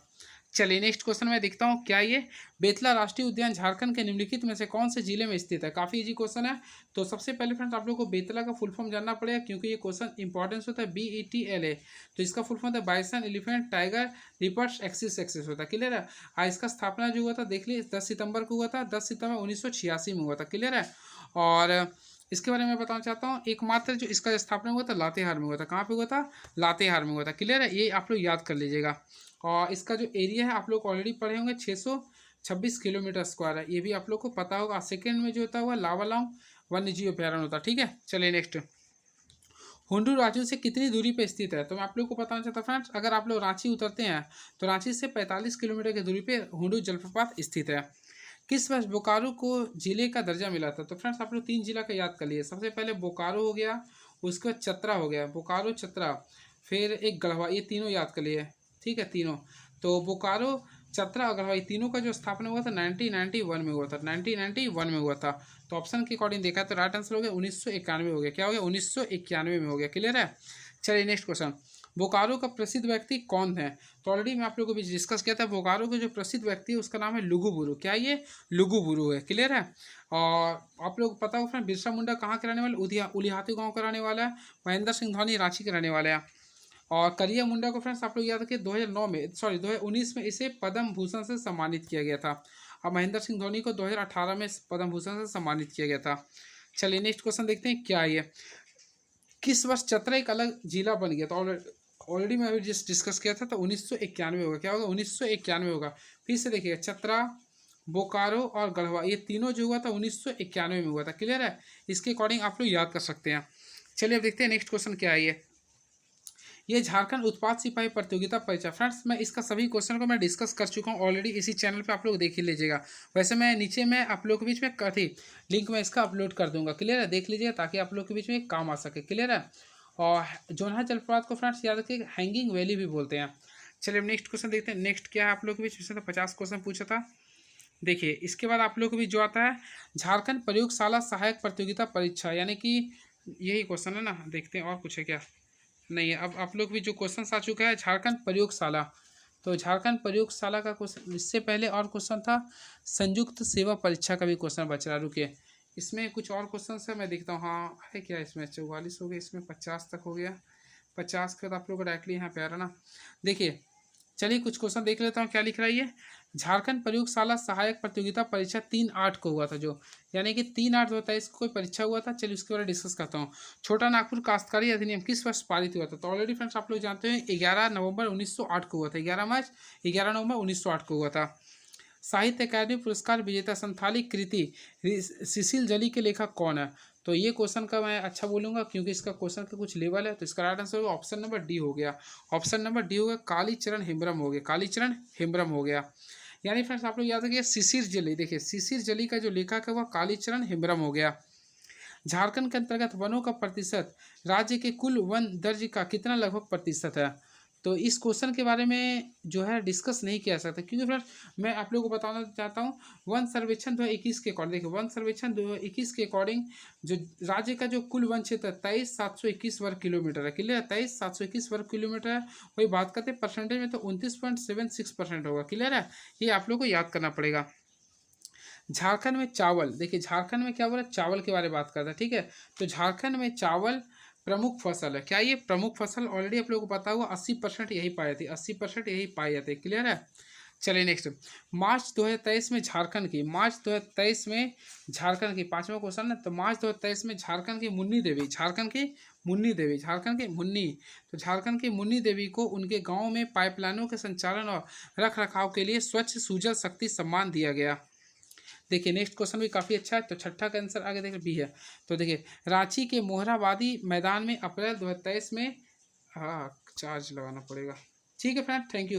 चलिए नेक्स्ट क्वेश्चन मैं देखता हूँ क्या ये, बेतला राष्ट्रीय उद्यान झारखंड के निम्नलिखित में से कौन से जिले में स्थित है? काफ़ी इजी क्वेश्चन है। तो सबसे पहले फ्रेंड्स आप लोग को बेतला का फुल फॉर्म जानना पड़ेगा, क्योंकि ये क्वेश्चन इंपॉर्टेंस होता है, BETLA। तो इसका फुल फॉर्म होता है bison elephant tiger reapers axis axis होता है। क्लियर है? इसका स्थापना जो हुआ था देख लीजिए 10 सितंबर को हुआ था, 10 सितंबर 1986 में हुआ था। क्लियर है? और इसके बारे में बताना चाहता हूँ, एकमात्र जो इसका स्थापना हुआ था लातेहार में हुआ था। कहाँ पे हुआ था? लातेहार में हुआ था। क्लियर है? ये आप लोग याद कर लीजिएगा। और इसका जो एरिया है आप लोग ऑलरेडी पढ़े होंगे, 626 किलोमीटर स्क्वायर है, ये भी आप लोग को पता होगा। सेकेंड में जो होता है वह लावालौंग वन्य जीव अभ्यारण्य होता है। ठीक है, चलिए नेक्स्ट, हुंडू रांची से कितनी दूरी पे स्थित है? तो मैं आप लोग को बताना चाहता हूँ फ्रेंड्स, अगर आप लोग रांची उतरते हैं तो रांची से 45 किलोमीटर की दूरी पे हुंडू जलप्रपात स्थित है। किस वर्ष बोकारो को जिले का दर्जा मिला था? तो फ्रेंड्स आप लोग 3 जिला का याद कर लिए। सबसे पहले बोकारो हो गया, उसके बाद चतरा हो गया, बोकारो चतरा, फिर एक गढ़वा, ये तीनों याद कर लिए। ठीक है, तीनों। तो बोकारो, चतरा और गढ़वा, ये तीनों का जो स्थापना हुआ था 1991 में हुआ था, 1991 में हुआ था। तो ऑप्शन के अकॉर्डिंग देखा तो राइट आंसर हो गया 1991 हो गया। क्या हो गया? 1991 में हो गया। क्लियर है? चलिए नेक्स्ट क्वेश्चन, बोकारो का प्रसिद्ध व्यक्ति कौन है? तो ऑलरेडी मैं आप लोगों को भी डिस्कस किया था, बोकारो के जो प्रसिद्ध व्यक्ति है उसका नाम है लुगुबुरु। क्या ये? लुगुबुरु है। क्लियर है? और आप लोग पता होगा फ्रेंड, बिरसा मुंडा कहाँ के रहने वाले? उलिहातू गाँव का रहने वाला है। महेंद्र सिंह धोनी रांची के रहने वाले हैं। और करिया मुंडा को फ्रेंड्स आप लोग याद रखिए 2009 में, सॉरी 2019 में इसे पद्म भूषण से सम्मानित किया गया था। और महेंद्र सिंह धोनी को 2018 में पद्म भूषण से सम्मानित किया गया था। चलिए नेक्स्ट क्वेश्चन देखते हैं क्या ये, किस वर्ष चतरा एक अलग जिला बन गया? तो ऑलरेडी मैं अभी जस्ट डिस्कस किया था, तो 1991 होगा। क्या होगा? 1991 होगा। फिर से देखिए, चतरा, बोकारो और गढ़वा, ये तीनों जो हुआ था 1991 में हुआ था। क्लियर है? इसके अकॉर्डिंग आप लोग याद कर सकते हैं। चलिए अब देखते हैं नेक्स्ट क्वेश्चन क्या है ये झारखंड उत्पाद सिपाही प्रतियोगिता परीक्षा। फ्रेंड्स मैं इसका सभी क्वेश्चन को मैं डिस्कस कर चुका हूँ ऑलरेडी, इसी चैनल पे आप लोग देख ही लीजिएगा। वैसे मैं नीचे में आप लोग के बीच में कथी लिंक में इसका अपलोड कर दूंगा। क्लियर है? देख लीजिएगा ताकि आप लोग के बीच में काम आ सके। क्लियर है? और जोन्हा जलप्रपात को फ्रेंड्स याद रखिए हैंगिंग वैली भी बोलते हैं। चलिए नेक्स्ट क्वेश्चन देखते हैं। नेक्स्ट क्या है आप लोग के बीच में? तो 50 क्वेश्चन पूछा था। देखिए इसके बाद आप लोग को भी जो आता है झारखंड प्रयोगशाला सहायक प्रतियोगिता परीक्षा, यानी कि यही क्वेश्चन है ना। देखते हैं और कुछ है क्या, नहीं है। अब आप लोग भी जो क्वेश्चन आ चुका है झारखंड प्रयोगशाला, तो झारखंड प्रयोगशाला का क्वेश्चन, इससे पहले और क्वेश्चन था संयुक्त सेवा परीक्षा का भी क्वेश्चन बच रहा। रुकिए, इसमें कुछ और क्वेश्चन है, मैं देखता हूँ। हाँ है क्या, इसमें 44 हो गया, इसमें 50 तक हो गया। 50 के बाद आप लोग को डायरेक्टली यहाँ पे आ रहा ना। देखिए चलिए कुछ क्वेश्चन देख लेता हूँ क्या लिख रहा है ये। झारखंड प्रयोगशाला सहायक प्रतियोगिता परीक्षा 3/8 को हुआ था, जो यानी कि 3/8/23 को कोई परीक्षा हुआ था। चलिए उसके बारे में डिस्कस करता हूँ। छोटा नागपुर काश्तकारी अधिनियम किस वर्ष पारित हुआ था? तो ऑलरेडी फ्रेंड्स आप लोग जानते हैं 11 नवंबर 1908 को हुआ था। 11 नवंबर 1908 को हुआ था। साहित्य अकादमी पुरस्कार विजेता संथाली कृति सिसिल जली के लेखक कौन है? तो ये क्वेश्चन का मैं अच्छा बोलूँगा क्योंकि इसका क्वेश्चन का कुछ लेवल है। तो इसका राइट आंसर होगा ऑप्शन नंबर डी हो गया। ऑप्शन नंबर डी हो गया, कालीचरण हेम्ब्रम हो गया। कालीचरण हेम्ब्रम हो गया। यानी फ्रेंड्स आप लोग याद रखिए सिसिर जली, देखिए सिसिर जली का जो लेखक है वह कालीचरण हेम्ब्रम हो गया। झारखंड के अंतर्गत वनों का प्रतिशत राज्य के कुल वन दर्ज का कितना लगभग प्रतिशत है? तो इस क्वेश्चन के बारे में जो है डिस्कस नहीं किया सकता क्योंकि फ्रेंड्स मैं आप लोगों को बताना चाहता हूँ वन सर्वेक्षण 2021 के अकॉर्डिंग, देखिए वन सर्वेक्षण 2021 के अकॉर्डिंग जो राज्य का जो कुल वन क्षेत्र 23,721 वर्ग किलोमीटर है। क्लियर है? 23,721 वर्ग किलोमीटर है। वही बात करते हैं परसेंटेज में तो 29.76% होगा। क्लियर है? ये आप लोग को याद करना पड़ेगा। झारखंड में चावल, देखिए झारखंड में क्या बोला, चावल के बारे में बात करता है। ठीक है, तो झारखंड में चावल प्रमुख फसल है। क्या ये प्रमुख फसल? ऑलरेडी आप लोगों को पता होगा 80% यही पाई जाती है, 80% यही पाई जाती है। क्लियर है? चलिए नेक्स्ट, मार्च 2023 में झारखंड की, मार्च 2023 में झारखंड की, पांचवा क्वेश्चन है। तो मार्च 2023 में झारखंड की मुन्नी देवी, झारखंड की मुन्नी देवी, झारखंड की मुन्नी, तो झारखंड की मुन्नी देवी को उनके गांव में पाइपलाइनों के संचालन और रख रखाव के लिए स्वच्छ सुजल शक्ति सम्मान दिया गया। देखिए नेक्स्ट क्वेश्चन भी काफ़ी अच्छा है। तो छठा का आंसर आगे देखिए बी है। तो देखिए रांची के मोहराबादी मैदान में अप्रैल 2023 में, हाँ चार्ज लगाना पड़ेगा। ठीक है फ्रेंड, थैंक यू।